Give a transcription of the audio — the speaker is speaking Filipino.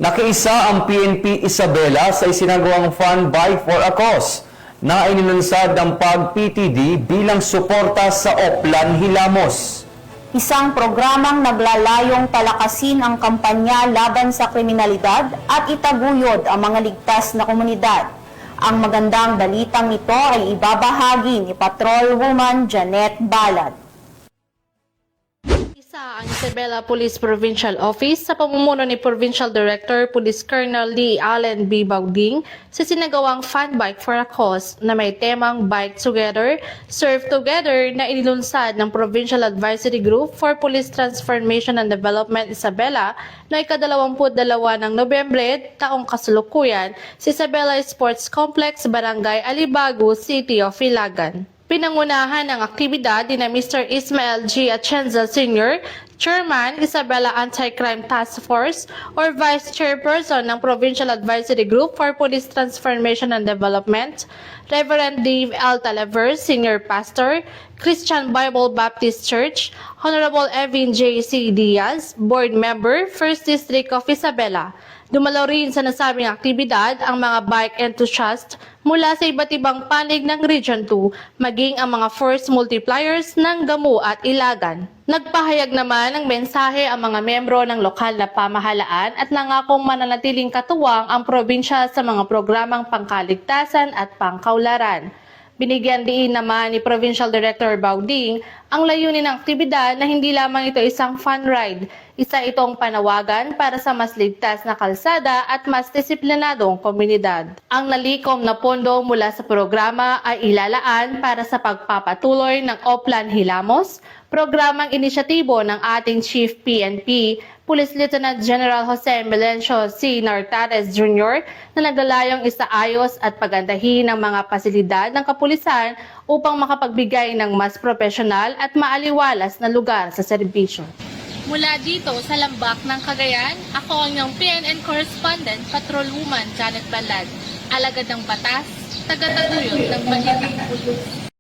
Nakiisa ang PNP Isabela sa isinagawang Fun Bike for a Cause na inilunsad ng PAG-PTD bilang suporta sa Oplan Hilamos. Isang programang naglalayong palakasin ang kampanya laban sa kriminalidad at itaguyod ang mga ligtas na komunidad. Ang magandang balitang ito ay ibabahagi ni Patrolwoman Janet Balad. Isa ang Isabela Police Provincial Office sa pamumuno ni Provincial Director Police Colonel Lee Allen B. Baugding sa sinagawang Fun Bike for a Cause na may temang Bike Together, Serve Together na inilunsad ng Provincial Advisory Group for Police Transformation and Development Isabela na ika-22 ng Nobyembre taong kasalukuyan sa Isabela Sports Complex, Barangay Alibago, City of Ilagan. Pinangunahan ng aktibidad ni Mr. Ismael G. Atienza Sr., Chairman, Isabela Anti-Crime Task Force or Vice Chairperson ng Provincial Advisory Group for Police Transformation and Development, Reverend Dave L. Talaver, Senior Pastor, Christian Bible Baptist Church, Honorable Evin J. C. Diaz, Board Member, 1st District of Isabela. Dumalo rin sa nasabing aktibidad ang mga bike enthusiasts mula sa iba't ibang panig ng Region 2, maging ang mga force multipliers ng Gamu at Ilagan. Nagpahayag naman ng mensahe ang mga membro ng lokal na pamahalaan at nangakong mananatiling katuwang ang probinsya sa mga programang pangkaligtasan at pangkaularan. Binigyan din naman ni Provincial Director Baugding ang layunin ng aktibidad na hindi lamang ito isang fun ride. Isa itong panawagan para sa mas ligtas na kalsada at mas disiplinadong komunidad. Ang nalikom na pondo mula sa programa ay ilalaan para sa pagpapatuloy ng Oplan Hilamos, programang inisyatibo ng ating Chief PNP, Police Lieutenant General Jose Melencio C. Nartares Jr. na naglalayong isaayos at pagandahin ang mga pasilidad ng kapulisan upang makapagbigay ng mas profesional at maaliwalas na lugar sa serbisyo. Mula dito sa Lambak ng Cagayan, ako ang iyong PNN Correspondent, Patrolwoman Janet Balad, alagad ng batas, taga-taguyod ng magiging pulis.